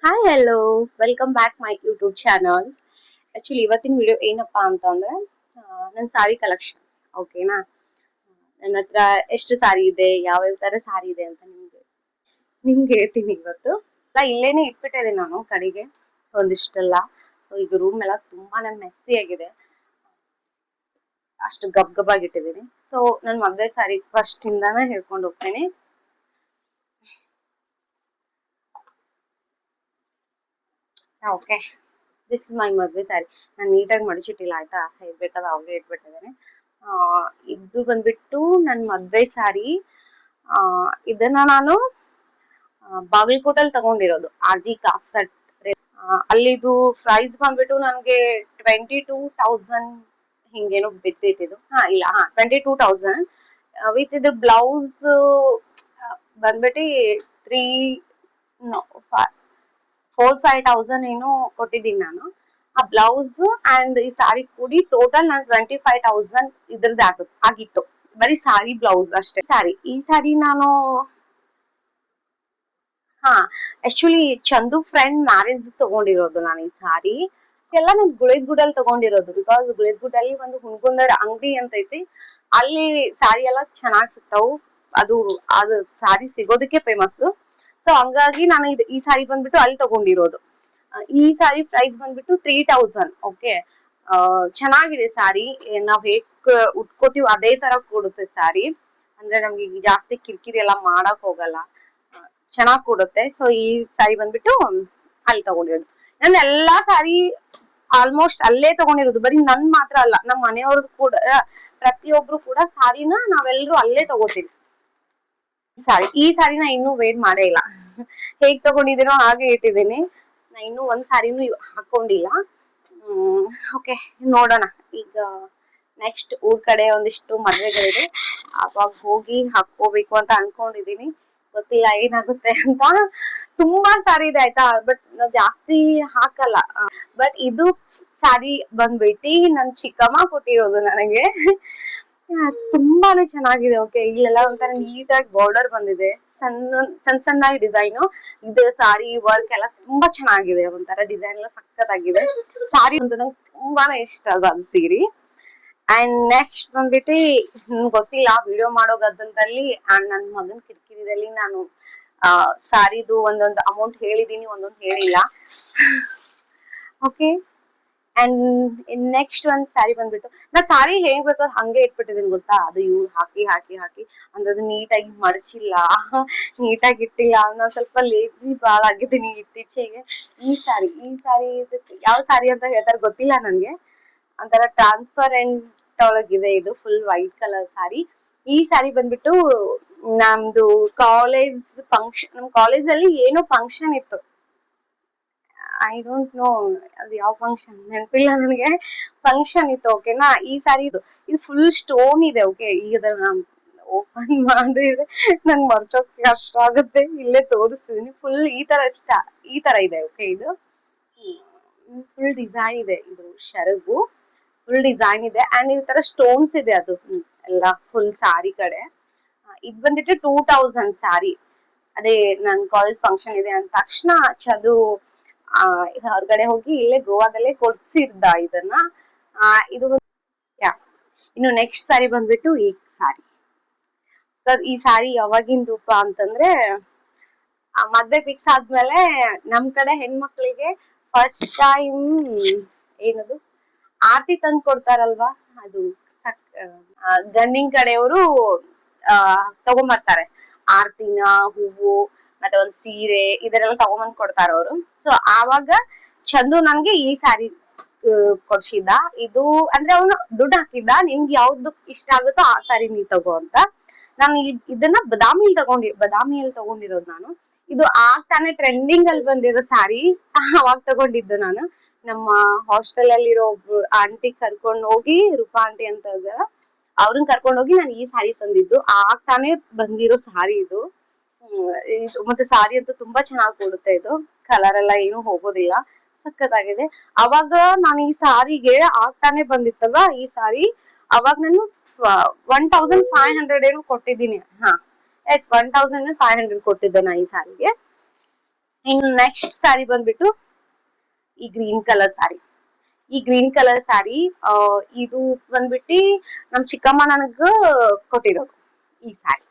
Hi hello welcome back my YouTube channel. Actually ಇವತ್ತಿನ video ಏನಪ್ಪಾ ಅಂತಂದ್ರೆ ನನ್ನ ಸಾರಿ ಕಲೆಕ್ಷನ್. ಓಕೆನಾ, ನನ್ನ ಹತ್ರ ಎಷ್ಟು ಸಾರಿ ಇದೆ, ಯಾವ್ಯಾವ ತರ ಸಾರಿ ಇದೆ ಅಂತ ನಿಮ್ಗೆ ಹೇಳ್ತೀನಿ ಇವತ್ತು. ಇಲ್ಲೇನೆ ಇಟ್ಬಿಟ್ಟಿದೆ ನಾನು ಕಡೆಗೆ ಒಂದಿಷ್ಟೆಲ್ಲ. ಈಗ ರೂಮ್ ಎಲ್ಲ ತುಂಬಾನೇ ಮೆಸ್ಸಿ ಆಗಿದೆ, ಅಷ್ಟು ಗಬ್ ಗಬಾಗಿ ಇಟ್ಟಿದ್ದೀನಿ. ಸೊ ನನ್ನ ಮದ್ವೆ ಸಾರಿ ಫಸ್ಟ್ ಇಂದಾನೇ ಹೇಳ್ಕೊಂಡು ಹೋಗ್ತೀನಿ. ಓಕೆ, ದಿಸ್ ಇಸ್ ಮೈ ಮದ್ವೆ ಸ್ಯಾರಿ. ನಾನು ನೀಟಾಗಿ ಮಡಿಚಿಟ್ಟಿಲ್ಲ ಆಯ್ತಾ, ಬೇಕಾದ್ರೆ ಅವಾಗೆ ಇಟ್ಬಿಟ್ಟಿದ್ದೇನೆ. ಆ ಇದು ಬಂದ್ಬಿಟ್ಟು ನನ್ನ ಮದ್ವೆ ಸ್ಯಾರಿ. ಇದನ್ನ ನಾನು ಬಾಗಲಕೋಟಲ್ಲಿ ತಗೊಂಡಿರೋದು, ಆರ್ ಜಿ ಕಾಸಟ್. ಅಲ್ಲಿದು ಪ್ರೈಸ್ ಬಂದ್ಬಿಟ್ಟು ನನಗೆ 22,000 ಹಿಂಗೇನೋ ಬಿದ್ದಿದ್ದು. ಇಲ್ಲ 22,000 ವಿತ್ ಇದು ಬ್ಲೌಸ್ ಬಂದ್ಬಿಟ್ಟು 3 4-5,000 ಏನೋ ಕೊಟ್ಟಿದ್ದೀನಿ ನಾನು. ಆ ಬ್ಲೌಸ್ ಅಂಡ್ ಈ ಸಾರಿ ಕೂಡಿ ಟೋಟಲ್ ನಾನು 25,000 ಇದ್ರದ್ದು ಆಗಿತ್ತು, ಬರೀ ಸಾರಿ ಬ್ಲೌಸ್ ಅಷ್ಟೇ. ಈ ಸಾರಿ ನಾನು ಆಕ್ಚುಲಿ ಚಂದು ಫ್ರೆಂಡ್ ಮ್ಯಾರೇಜ್ ತಗೊಂಡಿರೋದು ನಾನು ಈ ಸಾರಿ. ಎಲ್ಲ ನಾನು ಗುಳೇದ್ಗುಡಲ್ಲಿ ತಗೊಂಡಿರೋದು, ಬಿಕಾಸ್ ಗುಳೇದ್ಗುಡಲ್ಲಿ ಒಂದು ಹುಣ್ಗುಂದರ್ ಅಂಗಡಿ ಅಂತ ಐತಿ. ಅಲ್ಲಿ ಸಾರಿ ಎಲ್ಲ ಚೆನ್ನಾಗಿ ಸಿಗ್ತಾವು. ಅದು ಸಾರಿ ಸಿಗೋದಕ್ಕೆ ಫೇಮಸ್. ಸೊ ಹಂಗಾಗಿ ನಾನು ಈ ಸಾರಿ ಬಂದ್ಬಿಟ್ಟು ಅಲ್ಲಿ ತಗೊಂಡಿರೋದು. ಈ ಸಾರಿ ಪ್ರೈಸ್ ಬಂದ್ಬಿಟ್ಟು 3,000. ಓಕೆ, ಚೆನ್ನಾಗಿದೆ ಸಾರಿ. ನಾವ್ ಹೇಗ್ ಉಟ್ಕೋತೀವಿ ಅದೇ ತರ ಕೊಡುತ್ತೆ ಸಾರಿ. ಅಂದ್ರೆ ನಮ್ಗೆ ಈಗ ಜಾಸ್ತಿ ಕಿರಿಕಿರಿ ಎಲ್ಲ ಮಾಡಕ್ ಹೋಗಲ್ಲ, ಚೆನ್ನಾಗ್ ಕೊಡುತ್ತೆ. ಸೊ ಈ ಸಾರಿ ಬಂದ್ಬಿಟ್ಟು ಅಲ್ಲಿ ತಗೊಂಡಿರೋದು. ನನ್ ಎಲ್ಲಾ ಸಾರಿ ಆಲ್ಮೋಸ್ಟ್ ಅಲ್ಲೇ ತಗೊಂಡಿರೋದು. ಬರೀ ನನ್ ಮಾತ್ರ ಅಲ್ಲ, ನಮ್ಮ ಮನೆಯವ್ರದ್ದು ಕೂಡ, ಪ್ರತಿಯೊಬ್ರು ಕೂಡ ಸಾರಿನ ನಾವೆಲ್ಲರೂ ಅಲ್ಲೇ ತಗೋತೀವಿ. ಈ ಸಾರಿನ ಇನ್ನೂ ವೇರ್ ಮಾಡೇ ಇಲ್ಲ. ಹೇಗ್ ತಗೊಂಡಿದ್ದೀನೋ ಹಾಗೆ ಇಟ್ಟಿದ್ದೀನಿ. ನಾ ಇನ್ನೂ ಒಂದ್ ಸಾರಿನೂ ಹಾಕೊಂಡಿಲ್ಲ. ಓಕೆ, ನೋಡೋಣ. ಈಗ ನೆಕ್ಸ್ಟ್ ಊರ್ ಕಡೆ ಒಂದಿಷ್ಟು ಮದ್ವೆಗಳಿದೆ, ಅವಾಗ ಹೋಗಿ ಹಾಕೋಬೇಕು ಅಂತ ಅನ್ಕೊಂಡಿದೀನಿ. ಗೊತ್ತಿಲ್ಲ ಏನಾಗುತ್ತೆ ಅಂತ. ತುಂಬಾ ಸಾರಿ ಇದೆ ಆಯ್ತಾ, ಬಟ್ ನಾವ್ ಜಾಸ್ತಿ ಹಾಕಲ್ಲ. ಬಟ್ ಇದು ಸಾರಿ ಬಂದ್ಬಿಟ್ಟು ನನ್ ಚಿಕ್ಕಮ್ಮ ಕೊಟ್ಟಿರೋದು ನನಗೆ. ತುಂಬಾನೇ ಚೆನ್ನಾಗಿದೆ. ಓಕೆ, ಇಲ್ಲೆಲ್ಲ ಒಂಥರ ನೀಟಾಗಿ ಬಾರ್ಡರ್ ಬಂದಿದೆ, ಸಣ್ಣ ಸಣ್ಣ ಡಿಸೈನ್. ಇದು ಸಾರಿ ವರ್ಕ್ ಎಲ್ಲ ತುಂಬಾ ಚೆನ್ನಾಗಿದೆ, ಒಂಥರ ಡಿಸೈನ್ ಎಲ್ಲ ಸಕ್ಕತ್ತಾಗಿದೆ. ಸಾರಿ ಒಂದು ನಂಗೆ ತುಂಬಾನೇ ಇಷ್ಟ ಅದು ಸೀರೆ. ಅಂಡ್ ನೆಕ್ಸ್ಟ್ ಬಂದ್ಬಿಟ್ಟು ಗೊತ್ತಿಲ್ಲ, ವಿಡಿಯೋ ಮಾಡೋ ಗದ್ದಲದಲ್ಲಿ ಅಂಡ್ ನನ್ನ ಮಗನ್ ಕಿರಿಕಿರಿದಲ್ಲಿ ನಾನು ಸಾರಿದು ಒಂದೊಂದು ಅಮೌಂಟ್ ಹೇಳಿದೀನಿ, ಒಂದೊಂದು ಹೇಳಿಲ್ಲ. ಓಕೆ, ಅಂಡ್ ನೆಕ್ಸ್ಟ್ ಒಂದ್ ಸ್ಯಾರಿ ಬಂದ್ಬಿಟ್ಟು, ನಾ ಸಾರಿ ಹೇಗ್ ಬೇಕಾದ್ರೆ ಹಂಗೆ ಇಟ್ಬಿಟ್ಟಿದೀನಿ ಗೊತ್ತಾ. ಅದು ಹಾಕಿ ಹಾಕಿ ಹಾಕಿ ಅಂದ್ರೆ ಅದು ನೀಟಾಗಿ ಮಡಚಿಲ್ಲ, ನೀಟಾಗಿ ಇಟ್ಟಿಲ್ಲ. ನಾನು ಸ್ವಲ್ಪ ಲೇಜಿ ಬಾಳ ಆಗಿದ್ದೀನಿ ಇತ್ತೀಚೆಗೆ. ಈ ಸಾರಿ ಯಾವ ಸಾರಿ ಅಂತ ಹೇಳ್ತಾರೆ ಗೊತ್ತಿಲ್ಲ ನನ್ಗೆ. ಒಂಥರ ಟ್ರಾನ್ಸ್ಪರೆಂಟ್ ಒಳಗಿದೆ, ಇದು ಫುಲ್ ವೈಟ್ ಕಲರ್ ಸಾರಿ. ಈ ಸಾರಿ ಬಂದ್ಬಿಟ್ಟು ನಮ್ದು ಕಾಲೇಜ್ ಫಂಕ್ಷನ್, ನಮ್ ಕಾಲೇಜ್ ಅಲ್ಲಿ ಏನೋ ಫಂಕ್ಷನ್ ಇತ್ತು. ಐ ಡೋಂಟ್ ನೋ ಅದು ಯಾವ ಫಂಕ್ಷನ್, ನೆನಪಿಲ್ಲ ನನಗೆ. ಫಂಕ್ಷನ್ ಇತ್ತು, ಓಕೆನಾ. ಈ ಸಾರಿ ಇದು ಫುಲ್ ಸ್ಟೋನ್ ಇದೆ. ಓಕೆ, ಈಗ ಓಪನ್ ಮಾಡಿದ್ರೆ ನಂಗೆ ಮರ್ಚೋಕ್ ಕಷ್ಟ ಆಗುತ್ತೆ. ಇಲ್ಲೇ ತೋರಿಸ್ತಿದೀನಿ. ಫುಲ್ ಈ ತರ ಇದೆ. ಓಕೆ, ಇದು ಫುಲ್ ಡಿಸೈನ್ ಇದೆ, ಇದು ಶರಗು ಫುಲ್ ಡಿಸೈನ್ ಇದೆ. ಅಂಡ್ ಈ ತರ ಸ್ಟೋನ್ಸ್ ಇದೆ, ಅದು ಎಲ್ಲ ಫುಲ್ ಸಾರಿ ಕಡೆ. ಇದು ಬಂದಿಟ್ಟು 2,000 ಸಾರಿ. ಅದೇ ನನ್ ಕಾಲೇಜ್ ಫಂಕ್ಷನ್ ಇದೆ ಅಂದ ತಕ್ಷಣ ಚದು ಹೊರಗಡೆ ಹೋಗಿ ಇಲ್ಲೇ ಗೋವಾದಲ್ಲೇ ಕೊಡ್ಸಿದ್ದ ಇದನ್ನ. ಇದು ಇನ್ನು ನೆಕ್ಸ್ಟ್ ಸಾರಿ ಬಂದ್ಬಿಟ್ಟು ಈ ಸಾರಿ. ಈ ಸಾರಿ ಯಾವಾಗಿಂದಪ್ಪ ಅಂತಂದ್ರೆ, ಮದ್ವೆ ಫಿಕ್ಸ್ ಆದ್ಮೇಲೆ ನಮ್ ಕಡೆ ಹೆಣ್ಮಕ್ಳಿಗೆ ಫಸ್ಟ್ ಟೈಮ್ ಏನದು ಆರತಿ ತಂದು ಕೊಡ್ತಾರಲ್ವಾ, ಅದು ಗಂಡಿನ ಕಡೆಯವರು ತಗೊಂಬರ್ತಾರೆ ಆರ್ತಿನ, ಹೂವು ಮತ್ತೆ ಒಂದ್ ಸೀರೆ ಇದರೆಲ್ಲ ತಗೊಂಬಂದ್ ಕೊಡ್ತಾರ ಅವರು. ಸೊ ಆವಾಗ ಚಂದು ನನ್ಗೆ ಈ ಸ್ಯಾರಿ ಕೊಡ್ಸಿದ್ದ. ಇದು ಅಂದ್ರೆ ಅವನು ದುಡ್ಡು ಹಾಕಿದ್ದ, ನಿಮ್ಗೆ ಯಾವ್ದು ಇಷ್ಟ ಆಗುತ್ತೋ ಆ ಸ್ಯಾರಿ ನೀ ತಗೋ ಅಂತ. ನಾನು ಇದನ್ನ ಬದಾಮಿಯಲ್ಲಿ ತಗೊಂಡಿರೋದು ನಾನು. ಇದು ತಾನೇ ಟ್ರೆಂಡಿಂಗ್ ಅಲ್ಲಿ ಬಂದಿರೋ ಸ್ಯಾರಿ, ಅವಾಗ ತಗೊಂಡಿದ್ದು ನಾನು. ನಮ್ಮ ಹಾಸ್ಟೆಲ್ ಅಲ್ಲಿರೋ ಒಬ್ರು ಆಂಟಿ ಕರ್ಕೊಂಡ್ ಹೋಗಿ, ರೂಪಾ ಆಂಟಿ ಅಂತ ಇದಾರ, ಅವ್ರನ್ನ ಕರ್ಕೊಂಡ್ ಹೋಗಿ ನಾನು ಈ ಸಾರಿ ತಂದಿದ್ದು. ತಾನೇ ಬಂದಿರೋ ಸಾರಿ ಇದು. ಮತ್ತೆ ಸಾರಿ ಅಂತೂ ತುಂಬಾ ಚೆನ್ನಾಗಿ ಕೊಡುತ್ತೆ. ಇದು ಕಲರ್ ಎಲ್ಲ ಏನು ಹೋಗೋದಿಲ್ಲ, ಸಕ್ಕತ್ತಾಗಿದೆ. ಅವಾಗ ನಾನು ಈ ಸಾರಿಗೆ ತಾನೇ ಬಂದಿತ್ತಲ್ವಾ ಈ ಸಾರಿ, ಅವಾಗ ನಾನು 1,500 ಏನೋ ಕೊಟ್ಟಿದ್ದೀನಿ. 1,500 ಕೊಟ್ಟಿದ್ದೆ ನಾ ಈ ಸಾರಿಗೆ. ಇನ್ ನೆಕ್ಸ್ಟ್ ಸ್ಯಾರಿ ಬಂದ್ಬಿಟ್ಟು ಈ ಗ್ರೀನ್ ಕಲರ್ ಸ್ಯಾರಿ. ಈ ಗ್ರೀನ್ ಕಲರ್ ಸ್ಯಾರಿ ಇದು ಬಂದ್ಬಿಟ್ಟು ನಮ್ ಚಿಕ್ಕಮ್ಮ ನನಗ ಕೊಟ್ಟಿರೋದು ಈ ಸ್ಯಾರಿ.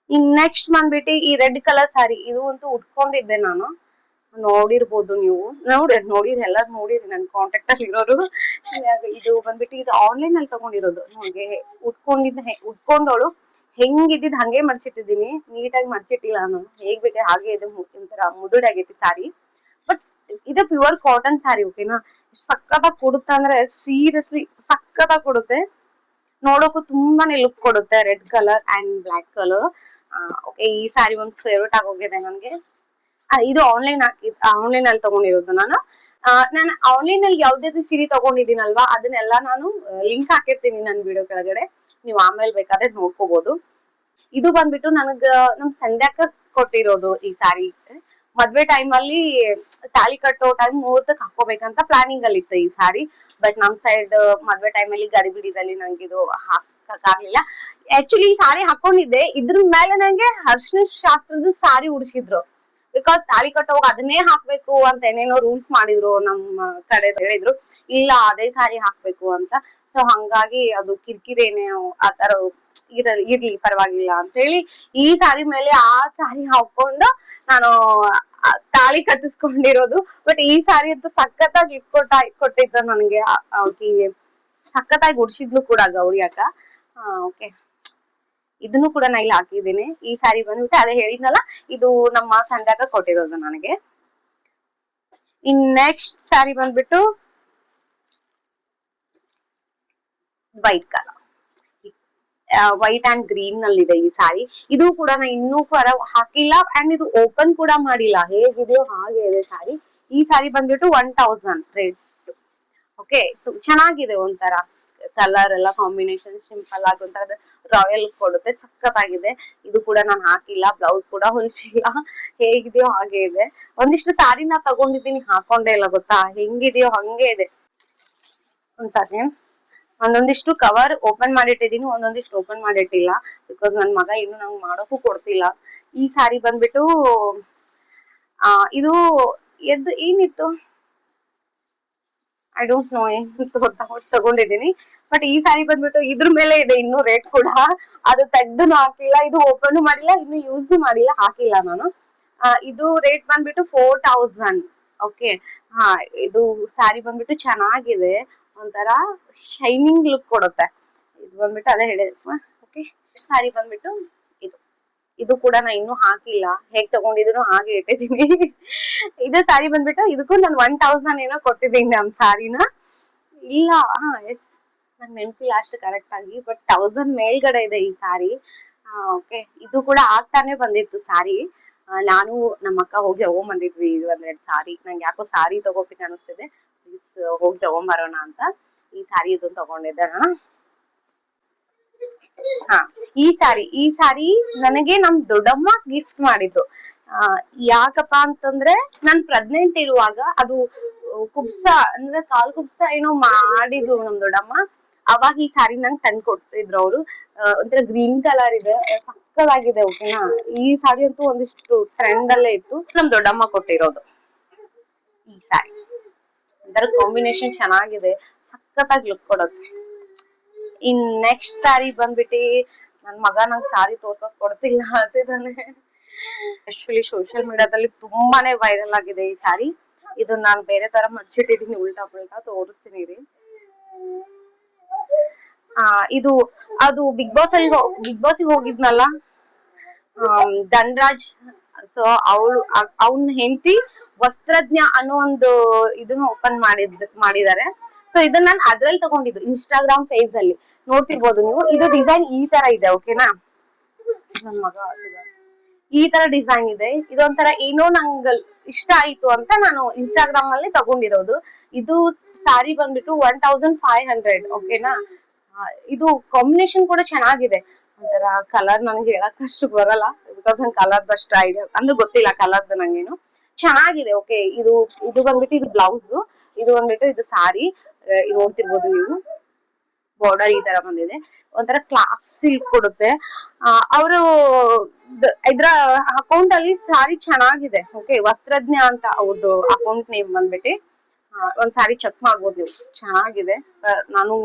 ಇನ್ ನೆಕ್ಸ್ಟ್ ಬಂದ್ಬಿಟ್ಟು ಈ ರೆಡ್ ಕಲರ್ ಸ್ಯಾರಿ. ಇದು ಅಂತೂ ಉಟ್ಕೊಂಡಿದ್ದೆ ನಾನು, ನೋಡಿರ್ಬೋದು ನೀವು. ನೋಡಿರಿ ಎಲ್ಲಾರು ನೋಡಿರಿ ನನ್ ಕಾಂಟ್ಯಾಕ್ಟ್ ಅಲ್ಲಿ ಇರೋರು. ಇದು ಬಂದ್ಬಿಟ್ಟು ಇದು ಆನ್ಲೈನ್ ಅಲ್ಲಿ ತಗೊಂಡಿರೋದು. ನನಗೆ ಉಟ್ಕೊಂಡೋಳು ಹೆಂಗಿದ್ದಿದ್ ಹಂಗೆ ಮಡ್ಸಿಟ್ಟಿದ್ದೀನಿ, ನೀಟಾಗಿ ಮಡ್ಚಿಟ್ಟಿಲ್ಲ ನಾನು. ಹೇಗ್ ಬೇಕಾದ್ರೆ ಹಾಗೆ ಇದೆ, ಒಂಥರ ಮುದುಡಾಗೈತಿ ಸ್ಯಾರಿ. ಬಟ್ ಇದು ಪ್ಯೂರ್ ಕಾಟನ್ ಸ್ಯಾರಿ, ಓಕೆನಾ. ಸಕ್ಕತ್ತಾಗಿ ಕೊಡುತ್ತೆ ಅಂದ್ರೆ ಸೀರಿಯಸ್ಲಿ ಸಕ್ಕತ್ತಾಗಿ ಕೊಡುತ್ತೆ. ನೋಡೋಕು ತುಂಬಾನೇ ಲುಕ್ ಕೊಡುತ್ತೆ, red colour and black colour. Okay, ಈ ಸ್ಯಾರಿ ಒಂದು ಫೇವ್ರೇಟ್ ಆಗೋಗಿದೆ ನನ್ಗೆ. ಇದು ಆನ್ಲೈನ್ ಅಲ್ಲಿ ತಗೊಂಡಿರೋದು ನಾನು. ಆನ್ಲೈನ್ ಅಲ್ಲಿ ಯಾವ್ದಾದ್ರು ಸೀರೆ ತಗೊಂಡಿದ್ದೀನಲ್ವಾ, ಅದನ್ನೆಲ್ಲ ನಾನು ಲಿಂಕ್ ಹಾಕಿರ್ತೀನಿ ನನ್ನ ವಿಡಿಯೋ ಕೆಳಗಡೆ, ನೀವು ಆಮೇಲೆ ಬೇಕಾದ್ರೆ ನೋಡ್ಕೋಬಹುದು. ಇದು ಬಂದ್ಬಿಟ್ಟು ನನಗ ನಮ್ ಸಂಧ್ಯಾಕ ಕೊಟ್ಟಿರೋದು ಈ ಸ್ಯಾರಿ. ಮದ್ವೆ ಟೈಮ್ ಅಲ್ಲಿ ತಾಳಿ ಕಟ್ಟೋ ಟೈಮ್ ಮುಹೂರ್ತಕ್ಕೆ ಹಾಕೋಬೇಕಂತ ಪ್ಲಾನಿಂಗ್ ಅಲ್ಲಿ ಇತ್ತು ಈ ಸ್ಯಾರಿ. ಬಟ್ ನಮ್ ಸೈಡ್ ಮದ್ವೆ ಟೈಮ್ ಅಲ್ಲಿ ಗಡಿಬಿಡಿದಲ್ಲಿ ನಂಗೆ ಇದು ಹಾಕಕ್ಕಾಗ್ಲಿಲ್ಲ. ಆಕ್ಚುಲಿ ಈ ಸ್ಯಾರಿ ಹಾಕೊಂಡಿದ್ದೆ, ಇದ್ರ ಮೇಲೆ ನಂಗೆ ಅರಿಶಿನ ಶಾಸ್ತ್ರದ ಸ್ಯಾರಿ ಉಡ್ಸಿದ್ರು. ಬಿಕಾಸ್ ತಾಳಿ ಕಟ್ಟೋವಾಗ ಅದನ್ನೇ ಹಾಕ್ಬೇಕು ಅಂತ ಏನೇನೋ ರೂಲ್ಸ್ ಮಾಡಿದ್ರು ನಮ್ಮ ಕಡೆ ಹೇಳಿದ್ರು. ಇಲ್ಲ, ಅದೇ ಸ್ಯಾರಿ ಹಾಕ್ಬೇಕು ಅಂತ. ಸೊ ಹಂಗಾಗಿ ಅದು ಕಿರಿಕಿರೇನೆ ಆತರ ಇರ್ಲಿ ಪರವಾಗಿಲ್ಲ ಅಂತ ಹೇಳಿ ಈ ಸ್ಯಾರಿ ಮೇಲೆ ಆ ಸ್ಯಾರಿ ಹಾಕೊಂಡು ನಾನು ತಾಳಿ ಕಟ್ಟಿಸ್ಕೊಂಡಿರೋದು. ಬಟ್ ಈ ಸ್ಯಾರಿ ಅಂತೂ ಸಖತ್ತಾಗಿ ಕೊಟ್ಟಿದ್ದು ನನಗೆ. ಸಖತ್ತಾಗಿ ಉಡ್ಸಿದ್ಲು ಕೂಡ ಗೌರಿ ಅಕ್ಕ. ಓಕೆ, ಇದನ್ನು ಕೂಡ ನಾ ಇಲ್ಲಿ ಹಾಕಿದ್ದೀನಿ. ಈ ಸ್ಯಾರಿ ಬಂದ್ಬಿಟ್ಟು ಅದೇ ಹೇಳಿದ್ನಲ್ಲ, ಇದು ನಮ್ಮ ಸಂಧ್ಯಾಗ ಕೊಟ್ಟಿರೋದು ನನಗೆ. ಇನ್ ನೆಕ್ಸ್ಟ್ ಸ್ಯಾರಿ ಬಂದ್ಬಿಟ್ಟು white colour, white and green ನಲ್ಲಿ ಇದೆ ಈ ಸ್ಯಾರಿ. ಇದು ಕೂಡ ನಾ ಇನ್ನೂ ಹಾಕಿಲ್ಲ ಅಂಡ್ ಇದು ಓಪನ್ ಕೂಡ ಮಾಡಿಲ್ಲ, ಹೇಗಿದೆಯೋ ಹಾಗೆ ಇದೆ ಸ್ಯಾರಿ. ಈ ಸ್ಯಾರಿ ಬಂದ್ಬಿಟ್ಟು 1000 ರೇಟ್. ಓಕೆ, ಚೆನ್ನಾಗಿದೆ. ಒಂಥರ ಕಲರ್ ಎಲ್ಲ ಕಾಂಬಿನೇಷನ್ ಸಿಂಪಲ್ ಆಗಿ ಒಂಥರ ರಾಯಲ್ ಕೊಡುತ್ತೆ, ಸಖತ್ತಾಗಿದೆ. ಇದು ಕೂಡ ನಾನು ಹಾಕಿಲ್ಲ, ಬ್ಲೌಸ್ ಕೂಡ ಹೊಲಿಸಿಲ್ಲ, ಹೇಗಿದೆಯೋ ಹಾಗೆ ಇದೆ. ಒಂದಿಷ್ಟು ಸ್ಯಾರಿ ನಾ ತಗೊಂಡಿದ್ದೀನಿ, ಹಾಕೊಂಡೇ ಇಲ್ಲ ಗೊತ್ತಾ, ಹೆಂಗಿದೆಯೋ ಹಂಗೆ ಇದೆ. ಒಂದ್ ಸೆಕೆಂಡ್, ಒಂದೊಂದಿಷ್ಟು ಕವರ್ ಓಪನ್ ಮಾಡಿಟ್ಟಿದೀನಿ, ಒಂದೊಂದಿಷ್ಟು ಓಪನ್ ಮಾಡಿಟ್ಟಿಲ್ಲ. ಬಿಕಾಸ್ ನನ್ ಮಗ ಇನ್ನು ನಂಗೆ ಮಾಡೋಕು ಕೊಡ್ತಿಲ್ಲ. ಈ ಸ್ಯಾರಿ ಬಂದ್ಬಿಟ್ಟು ಇದು ಏನಿತ್ತು ಐ ಡೋಂಟ್ ನೋ, ತಗೊಂಡಿದ್ದೀನಿ. ಬಟ್ ಈ ಸ್ಯಾರಿ ಬಂದ್ಬಿಟ್ಟು ಇದ್ರ ಮೇಲೆ ಇದೆ ಇನ್ನು ರೇಟ್ ಕೂಡ. ಅದು ತೆಗ್ದು ಹಾಕಿಲ್ಲ, ಇದು ಓಪನ್ ಮಾಡಿಲ್ಲ, ಇನ್ನು ಯೂಸ್ ಮಾಡಿಲ್ಲ, ಹಾಕಿಲ್ಲ ನಾನು. ಇದು ರೇಟ್ ಬಂದ್ಬಿಟ್ಟು 4000. ಓಕೆ, ಇದು ಸ್ಯಾರಿ ಬಂದ್ಬಿಟ್ಟು ಚೆನ್ನಾಗಿದೆ, ಒಂಥರ ಶೈನಿಂಗ್ ಲುಕ್ ಕೊಡುತ್ತೆ. ಇದು ಬಂದ್ಬಿಟ್ಟು ಅದೇ ಹೇಳಿದ್ವಾ. ಓಕೆ, ಸ್ಯಾರಿ ಬಂದ್ಬಿಟ್ಟು ಇದು ಕೂಡ ನಾ ಇನ್ನೂ ಹಾಕಿಲ್ಲ, ಹೇಗ್ ತಗೊಂಡಿದ್ರು ಹಾಗೆ ಇಟ್ಟಿದ್ದೀನಿ. ಇದು ಸ್ಯಾರಿ ಬಂದ್ಬಿಟ್ಟು ಇದಕ್ಕೂ ನಾನು 1000 ಏನೋ ಕೊಟ್ಟಿದ್ದೀನಿ ನಮ್ ಸ್ಯಾರಿನ. ಇಲ್ಲ, ಎಸ್, ನಂಗೆ ನೆನಪಿಲ್ಲ ಅಷ್ಟು ಕರೆಕ್ಟ್ ಆಗಿ, ಬಟ್ 1000 ಮೇಲ್ಗಡೆ ಇದೆ ಈ ಸ್ಯಾರಿ. ಓಕೆ, ಇದು ಕೂಡ ಆಗ್ತಾನೆ ಬಂದಿತ್ತು ಸ್ಯಾರಿ. ನಾನು ನಮ್ಮ ಅಕ್ಕ ಹೋಗಿ ತಗೊಂಡ್ಬಂದಿದ್ವಿ ಇದು 2 ಸ್ಯಾರಿ. ನಂಗೆ ಯಾಕೋ ಸ್ಯಾರಿ ತಗೋಬೇಕು ಅನಿಸ್ತಿದೆ, ಹೋಗಿ ತಗೊಂಬರೋಣ ಅಂತ ಈ ಸ್ಯಾರಿ ಇದನ್ನ ತಗೊಂಡಿದ್ದೆ ನಾನು. ಈ ಸ್ಯಾರಿ ನನಗೆ ನಮ್ ದೊಡ್ಡಮ್ಮ ಗಿಫ್ಟ್ ಮಾಡಿದ್ದು. ಯಾಕಪ್ಪ ಅಂತಂದ್ರೆ ನಾನ್ ಪ್ರೆಗ್ನೆಂಟ್ ಇರುವಾಗ ಅದು ಕುಬ್ಸ ಅಂದ್ರೆ ಕಾಲ್ ಕುಬ್ಸ ಏನೋ ಮಾಡಿದ್ರು ನಮ್ ದೊಡ್ಡಮ್ಮ. ಅವಾಗ ಈ ಸ್ಯಾರಿ ನಂಗೆ ತಂದು ಕೊಡ್ತಿದ್ರು ಅವರು. ಒಂಥರ ಗ್ರೀನ್ ಕಲರ್ ಇದೆ, ಸಕ್ಕತ್ತಾಗಿದೆ. ಓಕೆನಾ, ಈ ಸ್ಯಾರಿ ಅಂತೂ ಒಂದಿಷ್ಟು ಟ್ರೆಂಡ್ ಅಲ್ಲೇ ಇತ್ತು. ನಮ್ ದೊಡ್ಡಮ್ಮ ಕೊಟ್ಟಿರೋದು ಈ ಸ್ಯಾರಿ. ಒಂಥರ ಕಾಂಬಿನೇಷನ್ ಚೆನ್ನಾಗಿದೆ, ಸಕ್ಕತ್ತಾಗಿ ಲುಕ್ ಕೊಡುತ್ತೆ. ಇನ್ ನೆಕ್ಸ್ಟ್ ಸ್ಯಾರಿ ಬಂದ್ಬಿಟ್ಟು ನನ್ ಮಗ ನಂಗೆ ಸ್ಯಾರಿ ತೋರ್ಸಕ್ ಕೊಡ್ತಿಲ್ಲ ಅಂತಿದ್ದಾನೆ. ಆಕ್ಚುಲಿ ಸೋಷಿಯಲ್ ಮೀಡಿಯಾದಲ್ಲಿ ತುಂಬಾನೇ ವೈರಲ್ ಆಗಿದೆ ಈ ಸ್ಯಾರಿ. ಇದು ನಾನು ಬೇರೆ ತರ ಮಡ್ಚಿಟ್ಟಿದೀನಿ, ಉಲ್ಟಾ ಪುಲ್ಟಾ ತೋರಿಸ್ತೀನಿ ರೀ. ಇದು ಅದು ಬಿಗ್ ಬಾಸ್ ಹೋಗಿದ್ನಲ್ಲ ಧನ್ರಾಜ್. ಸೊ ಅವನ್ ಹೆಂಡತಿ ವಸ್ತ್ರಜ್ಞ ಅನ್ನೋ ಒಂದು ಇದನ್ನ ಓಪನ್ ಮಾಡಿದ್ದಾರೆ. ಸೊ ಇದನ್ನ ನಾನು ಅದ್ರಲ್ಲಿ ತಗೊಂಡಿದ್ದು, ಇನ್ಸ್ಟಾಗ್ರಾಮ್ ಪೇಜ್ ಅಲ್ಲಿ ನೋಡ್ತಿರ್ಬೋದು ನೀವು. ಇದು ಡಿಸೈನ್ ಈ ತರ ಇದೆ, ಓಕೆನಾ. ನನ್ ಮಗ ಈ ತರ ಡಿಸೈನ್ ಇದೆ. ಇದೊಂಥರ ಏನೋ ನಂಗೆ ಇಷ್ಟ ಆಯ್ತು ಅಂತ ನಾನು ಇನ್ಸ್ಟಾಗ್ರಾಮ್ ಅಲ್ಲಿ ತಗೊಂಡಿರೋದು. ಇದು ಸ್ಯಾರಿ ಬಂದ್ಬಿಟ್ಟು 1500. ಓಕೆನಾ, ಇದು ಕಾಂಬಿನೇಷನ್ ಕೂಡ ಚೆನ್ನಾಗಿದೆ. ಒಂಥರ ಕಲರ್ ನನ್ಗೆ ಹೇಳಕ್ ಅಷ್ಟು ಬರಲ್ಲ, ಬಿಕಾಸ್ ನನ್ ಕಲರ್ ಅಷ್ಟು ಐಡಿಯಾ ಅಂದ್ರೆ ಗೊತ್ತಿಲ್ಲ ಕಲರ್ದು ನಂಗೇನು. ಚೆನ್ನಾಗಿದೆ. ಓಕೆ, ಇದು ಬಂದ್ಬಿಟ್ಟು ಇದು ಬ್ಲೌಸ್, ಇದು ಬಂದ್ಬಿಟ್ಟು ಇದು ಸ್ಯಾರಿ ನೋಡ್ತಿರ್ಬೋದು ನೀವು. ಬಾರ್ಡರ್ ಈ ತರ ಬಂದಿದೆ, ಒಂಥರ ಕ್ಲಾಸಿ ಕೊಡುತ್ತೆ. ಅವರು ಇದ್ರ ಅಕೌಂಟ್ ಅಲ್ಲಿ ಸಾರಿ ಚೆನ್ನಾಗಿದೆ. ಓಕೆ, ವಸ್ತ್ರಜ್ಞ ಅಂತ ಅವ್ರದ್ದು ಅಕೌಂಟ್ ನೇಮ್ ಬಂದ್ಬಿಟ್ಟು. ಒಂದ್ ಸಾರಿ ಚೆಕ್ ಮಾಡ್ಬೋದು ನೀವು, ಚೆನ್ನಾಗಿದೆ. ನಾನು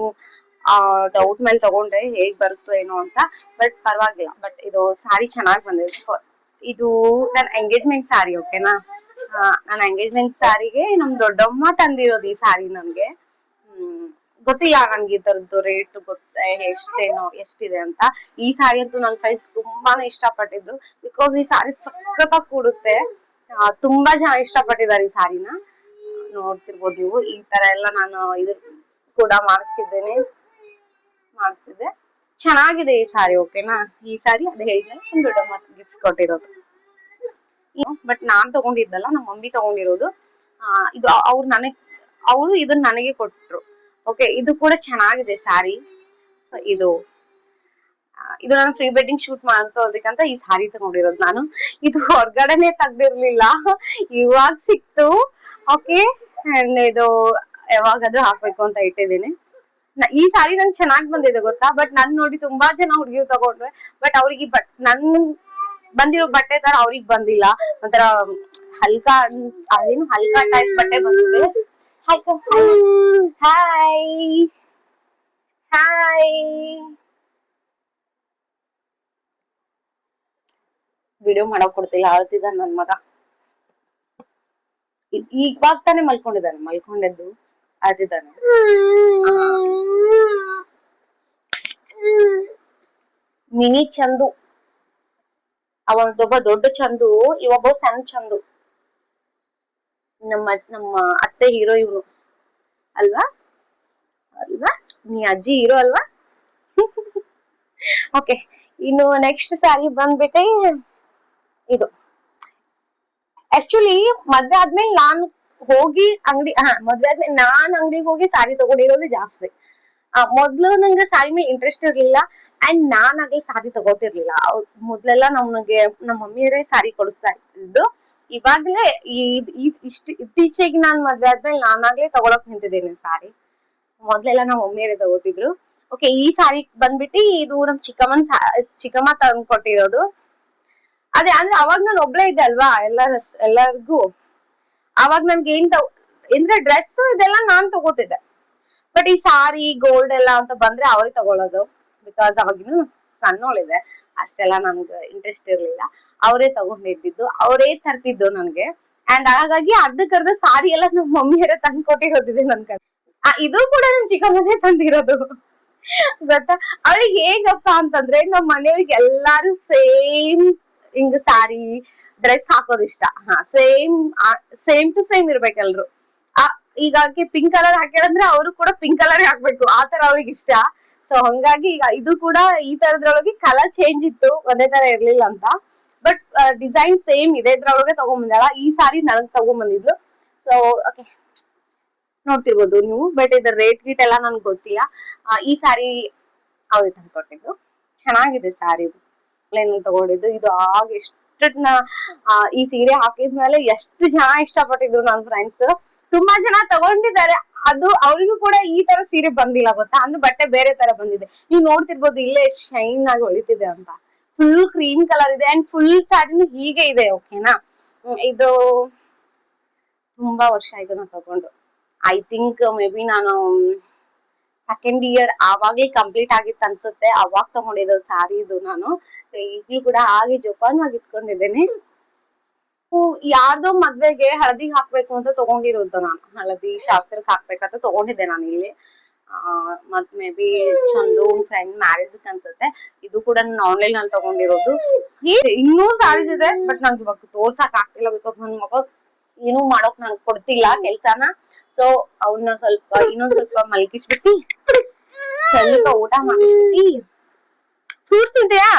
ಡೌಟ್ ಮೇಲೆ ತಗೊಂಡೆ ಹೇಗ್ ಬರುತ್ತೋ ಏನೋ ಅಂತ, ಬಟ್ ಪರವಾಗಿಲ್ಲ. ಬಟ್ ಇದು ಸಾರಿ ಚೆನ್ನಾಗಿ ಬಂದಿದೆ. ಇದು ನನ್ನ ಎಂಗೇಜ್ಮೆಂಟ್ ಸಾರಿ. ಓಕೆನಾ, ನನ್ನ ಎಂಗೇಜ್ಮೆಂಟ್ ಸಾರಿಗೆ ನಮ್ ದೊಡ್ಡಮ್ಮ ತಂದಿರೋದು ಈ ಸಾರಿ ನನ್ಗೆ. ಗೊತ್ತಿಲ್ಲ ನನ್ಗೆ ಈ ತರದ್ದು ರೇಟ್ ಎಷ್ಟೇನೋ ಎಷ್ಟಿದೆ ಅಂತ. ಈ ಸಾರಿ ಅಂತೂ ನನ್ನ ಫ್ರೆಂಡ್ಸ್ ತುಂಬಾನೇ ಇಷ್ಟಪಟ್ಟಿದ್ರು, ಬಿಕಾಸ್ ಈ ಸಾರಿ ಸಖತ್ತಾಗಿ ಕೂಡುತ್ತೆ. ತುಂಬಾ ಜನ ಇಷ್ಟಪಟ್ಟಿದ್ದಾರೆ ಈ ಸಾರಿನ. ನೋಡ್ತಿರ್ಬೋದು ನೀವು, ಈ ತರ ಎಲ್ಲ ನಾನು ಇದು ಕೂಡ ಮಾಡಿಸಿದ್ದೆ. ಚೆನ್ನಾಗಿದೆ ಈ ಸಾರಿ. ಓಕೆನಾ, ಈ ಸಾರಿ ಅದೇ ಹೇಳಿದ್ರೆ ನಮ್ ದೊಡ್ಡಮ್ಮ ಗಿಫ್ಟ್ ಕೊಟ್ಟಿರೋದು. ಬಟ್ ನಾನ್ ತಗೊಂಡಿದ್ದಲ್ಲ, ನಮ್ಮ ಮಮ್ಮಿ ತಗೊಂಡಿರೋದು. ಇದು ಅವರು ಇದನ್ನ ನನಗೆ ಕೊಟ್ರು. ಓಕೆ, ಇದು ಕೂಡ ಚೆನ್ನಾಗಿದೆ ಸಾರಿ. ಇದು ನಾನು ಪ್ರೀ ವೆಡ್ಡಿಂಗ್ ಶೂಟ್ ಮಾಡ್ಸೋದಕ್ಕಂತ ಈ ಸಾರಿ ತಗೊಂಡಿರೋದು ನಾನು. ಇದು ಹೊರಗಡೆನೆ ತೆಗ್ದಿರ್ಲಿಲ್ಲ, ಇವಾಗ ಸಿಕ್ತು. ಓಕೆ, ಅಂಡ್ ಇದು ಯಾವಾಗಾದ್ರೂ ಹಾಕ್ಬೇಕು ಅಂತ ಇಟ್ಟಿದ್ದೀನಿ. ಈ ಸಾರಿ ನಂಗೆ ಚೆನ್ನಾಗಿ ಬಂದಿದೆ ಗೊತ್ತಾ, ಬಟ್ ನನ್ ನೋಡಿ ತುಂಬಾ ಜನ ಹುಡುಗಿರು ತಗೊಂಡ್ರೆ, ಬಟ್ ಅವ್ರಿಗೆ ನನ್ ಬಂದಿರೋ ಬಟ್ಟೆ ತರ ಅವ್ರಿಗೆ ಬಂದಿಲ್ಲ. ಒಂಥರ ಹಲ್ಕಾ ಟೈಪ್ ಬಟ್ಟೆ ಬಂದಿದೆ. ಹಾಯ್ ಹಾಯ್, ವಿಡಿಯೋ ಮಾಡಕ್ ಕೊಡ್ತಿಲ್ಲ, ಅಳ್ತಿದ್ದ ನನ್ ಮಗ. ಇವಾಗ ತಾನೇ ಮಲ್ಕೊಂಡಿದ್ದು ಅಳ್ತಿದ್ದಾನೆ. ಮಿನಿ ಚಂದು, ಅವನೊಬ್ಬ ದೊಡ್ಡ ಚಂದು, ಇವೊಬ್ಬ ಸಣ್ಣ ಚಂದು. ನಮ್ಮ ಅತ್ತೆ ಹೀರೋ ಇವನು ಅಲ್ವಾ? ನೀ ಅಜ್ಜಿ ಹೀರೋ ಅಲ್ವಾ? ಓಕೆ, ಇನ್ನು ನೆಕ್ಸ್ಟ್ ಸ್ಯಾರಿ ಬಂದ್ಬಿಟ್ಟೆ ಇದು. ಆಕ್ಚುಲಿ ಮದ್ವೆ ಆದ್ಮೇಲೆ ನಾನು ಹೋಗಿ ಮದ್ವೆ ಆದ್ಮೇಲೆ ನಾನ್ ಅಂಗಡಿಗೆ ಹೋಗಿ ಸಾರಿ ತಗೊಂಡಿರೋದು ಜಾಸ್ತಿ. ಮೊದ್ಲು ನಂಗೆ ಸಾರಿ ಮೇಲೆ ಇಂಟ್ರೆಸ್ಟ್ ಇರ್ಲಿಲ್ಲ, ಅಂಡ್ ನಾನಾಗೆ ಸಾರಿ ತಗೋತಿರ್ಲಿಲ್ಲ. ಮೊದ್ಲೆಲ್ಲ ನಮ್ಗೆ ನಮ್ಮ ಮಮ್ಮಿಯವರೇ ಸಾರಿ ಕೊಡಿಸ್ತಾ ಇದ್ದು. ಇವಾಗ್ಲೇ ಇತ್ತೀಚೆಗೆ ನಾನ್ ಮದ್ವೆ ಆದ್ಮೇಲೆ ನಾನಾಗ್ಲೇ ತಗೊಳಕ್ ನಿಂತಿದ್ದೇನೆ ಸಾರಿ. ಮೊದ್ಲೆಲ್ಲ ನಮ್ಮ ಮಮ್ಮಿಯವರೇ ತಗೋತಿದ್ರು. ಓಕೆ, ಈ ಸಾರಿ ಬಂದ್ಬಿಟ್ಟು ಇದು ನಮ್ ಚಿಕ್ಕಮ್ಮ ತಂದ್ ಕೊಟ್ಟಿರೋದು. ಅದೇ ಅಂದ್ರೆ ಅವಾಗ ನಾನು ಒಬ್ಳೇ ಇದ್ದೆ ಅಲ್ವಾ ಎಲ್ಲರಿಗೂ. ಅವಾಗ ನನ್ಗೆ ಅಂದ್ರೆ ಡ್ರೆಸ್ ಇದೆಲ್ಲ ನಾನ್ ತಗೋತಿದ್ದೆ. ಬಟ್ ಈ ಸಾರಿ ಗೋಲ್ಡ್ ಎಲ್ಲ ಅಂತ ಬಂದ್ರೆ ಅವ್ರಿಗೆ ತಗೊಳ್ಳೋದು, ಬಿಕಾಸ್ ಅವಾಗಿನ್ನು ಸಣ್ಣೋಳಿದೆ, ಅಷ್ಟೆಲ್ಲ ನನ್ಗೆ ಇಂಟ್ರೆಸ್ಟ್ ಇರ್ಲಿಲ್ಲ. ಅವರೇ ತಗೊಂಡಿದ್ದು, ಅವರೇ ತರ್ತಿದ್ದು ನನ್ಗೆ. ಅಂಡ್ ಹಾಗಾಗಿ ಅರ್ಧಕ್ಕರ್ಧ ಸಾರಿ ಎಲ್ಲ ನಮ್ಮ ಮಮ್ಮಿಯರೇ ತಂದು ಕೊಟ್ಟಿರೋದಿದೆ ನನ್ ಕಡೆ. ಇದು ಕೂಡ ನನ್ ಚಿಕ್ಕಮ್ಮನೇ ತಂದಿರೋದು ಗೊತ್ತಾ. ಅವಳಿಗೆ ಹೇಗಪ್ಪ ಅಂತಂದ್ರೆ, ನಮ್ಮ ಮನೆಯವ್ರಿಗೆ ಎಲ್ಲಾರು ಸೇಮ್ ಹಿಂಗ್ ಸಾರಿ ಡ್ರೆಸ್ ಹಾಕೋದ್ ಇಷ್ಟ. ಸೇಮ್ ಟು ಸೇಮ್ ಇರ್ಬೇಕೆಲ್ರು. ಈಗ ಪಿಂಕ್ ಕಲರ್ ಹಾಕ್ಯಾರಂದ್ರೆ ಅವರು ಕೂಡ ಪಿಂಕ್ ಕಲರ್ ಹಾಕ್ಬೇಕು, ಆತರ ಅವ್ರಿಗೆ ಇಷ್ಟ. ಸೊ ಹಂಗಾಗಿ ಈಗ ಇದು ಕೂಡ ಈ ತರದ್ರೊಳಗೆ ಕಲರ್ ಚೇಂಜ್ ಇತ್ತು, ಒಂದೇ ತರ ಇರ್ಲಿಲ್ಲ ಅಂತ. ಬಟ್ ಡಿಸೈನ್ ಸೇಮ್ ಇದೆ, ಇದ್ರೊಳಗೆ ತಗೊಂಡ್ಬಂದಾಳ. ಈ ಸಾರಿ ನನಗ್ ತಗೊಂಡ್ಬಂದಿದ್ಲು. ಸೊ ಓಕೆ, ನೋಡ್ತಿರ್ಬೋದು ನೀವು. ಬಟ್ ಇದ್ರ ರೇಟ್ ಗೀಟ್ ಎಲ್ಲ ನನ್ಗೆ ಗೊತ್ತಿಲ್ಲ. ಈ ಸಾರಿ ಅವ್ರಿಗೆ ತಂದ್ಕೊಟ್ಟಿದ್ದು, ಚೆನ್ನಾಗಿದೆ ಸಾರಿ. ತಗೊಂಡಿದ್ದು ಇದು ಈ ಸೀರೆ ಹಾಕಿದ್ಮೇಲೆ ಎಷ್ಟು ಜನ ಇಷ್ಟಪಟ್ಟಿದ್ರು ನನ್ನ ಫ್ರೆಂಡ್ಸ್. ತುಂಬಾ ಜನ ತಗೊಂಡಿದ್ದಾರೆ. ಅದು ಅವ್ರಿಗೂ ಕೂಡ ಈ ತರ ಸೀರೆ ಬಂದಿಲ್ಲ ಗೊತ್ತಾ, ಅಂದ್ರೆ ಬಟ್ಟೆ ಬೇರೆ ತರ ಬಂದಿದೆ. ನೀವು ನೋಡ್ತಿರ್ಬೋದು ಇಲ್ಲೇ ಶೈನ್ ಆಗಿ ಹೊಳಿತಿದೆ ಅಂತ. ಫುಲ್ ಕ್ರೀಮ್ ಕಲರ್ ಇದೆ, ಅಂಡ್ ಫುಲ್ ಸ್ಯಾರಿನೂ ಹೀಗೆ ಇದೆ. ಓಕೆನಾ, ಇದು ತುಂಬಾ ವರ್ಷ ಆಯ್ತು ನಾನು ತಗೊಂಡು. ಐ ಥಿಂಕ್ ಮೇ ಬಿ ನಾನು ಸೆಕೆಂಡ್ ಇಯರ್ ಆವಾಗ್ಲೇ ಕಂಪ್ಲೀಟ್ ಆಗಿತ್ತು ಅನ್ಸುತ್ತೆ, ಅವಾಗ ತಗೊಂಡಿರೋ ಸಾರಿ ಇದು ನಾನು. ಈಗ್ಲೂ ಕೂಡ ಹಾಗೆ ಜೋಪಾನವಾಗಿ ಇಟ್ಕೊಂಡಿದ್ದೇನೆ. ಯಾರ್ದೋ ಮದ್ವೆಗೆ ಹಳದಿಗೆ ಹಾಕ್ಬೇಕು ಅಂತ ತಗೊಂಡಿರೋದು ನಾನು. ಹಳದಿ ಶಾಸ್ತ್ರಕ್ಕೆ ಹಾಕ್ಬೇಕಂತ ತಗೊಂಡಿದ್ದೆ ನಾನು ಇಲ್ಲಿ. ಮತ್ may be Chandu friend marriage ಅನ್ಸುತ್ತೆ. ಇದು ಕೂಡ ನಾನು ಆನ್ಲೈನ್ ಅಲ್ಲಿ ತಗೊಂಡಿರೋದು. ಇನ್ನೂ ಸಾರೀಸ್ ಇದೆ, ಬಟ್ ನಂಗೆ ಇವಾಗ ತೋರ್ಸಕ್ ಆಗ್ತಿಲ್ಲ, ಬಿಕಾಸ್ ನನ್ ಮಗ ಏನು ಮಾಡೋಕ್ ನಂಗೆ ಕೊಡ್ತಿಲ್ಲ ಕೆಲ್ಸನ. ಸೊ ಅವನ್ನ ಇನ್ನೊಂದ್ ಸ್ವಲ್ಪ ಮಲಗಿಸ್ಬಿಟ್ಟು ಸ್ವಲ್ಪ ಊಟ ಮಾಡಿಸ್ಬಿಟ್ಟು. ಫ್ರೂಟ್ಸ್ ತಿಂತೀಯಾ?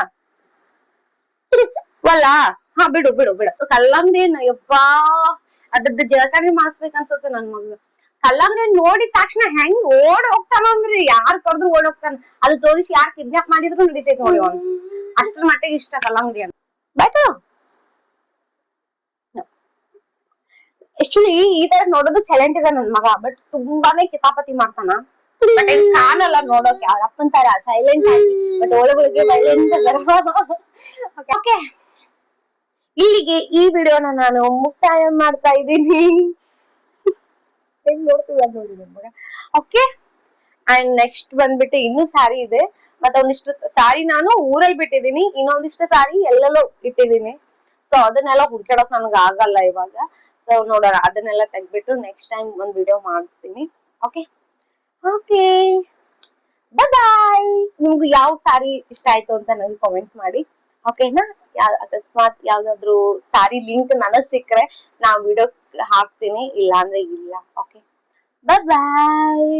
ವಲ್ಲ, ಬಿಡು ಕಲ್ಲಂಗಡಿ ಯಪ್ಪಾ, ಅದ್ರದ್ದು ಜಲಕರಣೆ ಮಾಡಿಸ್ಬೇಕು ಅನ್ಸುತ್ತೆ ನನ್ ಮಗ. ಕಲ್ಲಂಗಡಿ ನೋಡಿದ ತಕ್ಷಣ ಹೆಂಗ್ ಓಡ್ ಹೋಗ್ತಾನ ಅಂದ್ರೆ, ಯಾರ್ ಕರೆದ್ರು ಓಡ್ ಹೋಗ್ತಾನ. ಅದು ತೋರಿಸಿ ಯಾರ್ ಕಿಡ್ನಾಪ್ ಮಾಡಿದ್ರು ನಡೀತೈತೆ ನೋಡಿ ಅವ್ನು. ಅಷ್ಟ್ರ ಮಟ್ಟಿಗೆ ಇಷ್ಟ ಕಲ್ಲಂಗಡಿ ಅಂತ. ಬಟ್ ಆಕ್ಚುಲಿ ಈ ತರ ನೋಡೋದು ಸೈಲೆಂಟ್ ಇದೆ ನನ್ ಮಗ, ಬಟ್ ತುಂಬಾನೇ ಕಿತಾಪತಿ ಮಾಡ್ತಾನ. ಬಟ್ ಇಲ್ಲಿ ಕಾಣಲ್ಲ ನೋಡೋಕೆ, ಅವ್ರ ಅಪ್ಪನ್ ತರ ಸೈಲೆಂಟ್ ಆಗಿ, ಬಟ್ ಒಳಗೊಳಗೆ ವೈಲೆಂಟ್ ಓಕೆ, ಇಲ್ಲಿಗೆ ಈ ವಿಡಿಯೋನ ನಾನು ಮುಕ್ತಾಯ ಮಾಡ್ತಾ ಇದ್ದೀನಿ. ಹೆಂಗ್ ನೋಡ್ತೀವಿ ನೋಡಿ ನಮ್ಗೆ. ಓಕೆ, ಅಂಡ್ ನೆಕ್ಸ್ಟ್ ಬಂದ್ಬಿಟ್ಟು ಇನ್ನೂ ಸ್ಯಾರಿ ಇದೆ. ಮತ್ತೆ ಒಂದಿಷ್ಟು ಸ್ಯಾರಿ ನಾನು ಊರಲ್ಲಿ ಬಿಟ್ಟಿದೀನಿ, ಇನ್ನೊಂದಿಷ್ಟು ಸ್ಯಾರಿ ಎಲ್ಲೆಲ್ಲೋ ಇಟ್ಟಿದೀನಿ. ಸೊ ಅದನ್ನೆಲ್ಲ ಹುಡ್ಕಾಡಕ್ ನನ್ಗೆ ಆಗಲ್ಲ ಇವಾಗ. ಸೊ ನೋಡೋಣ, ಅದನ್ನೆಲ್ಲ ತೆಗ್ದ್ಬಿಟ್ಟು ನೆಕ್ಸ್ಟ್ ಟೈಮ್ ಒಂದ್ ವಿಡಿಯೋ ಮಾಡ್ತೀನಿ. ಓಕೆ ಓಕೆ, ಬಾಯ್. ನಿಮ್ಗೆ ಯಾವ ಸ್ಯಾರಿ ಇಷ್ಟ ಆಯ್ತು ಅಂತ ನನಗೆ ಕಾಮೆಂಟ್ ಮಾಡಿ, ಓಕೆನಾ? ಅಕಸ್ಮಾತ್ ಯಾವ್ದಾದ್ರು ಸ್ಯಾರಿ ಲಿಂಕ್ ನನಗ್ ಸಿಕ್ಕರೆ ನಾ ವಿಡಿಯೋ ಹಾಕ್ತೀನಿ, ಇಲ್ಲ ಅಂದ್ರೆ ಇಲ್ಲ. ಓಕೆ, ಬಾಯ್.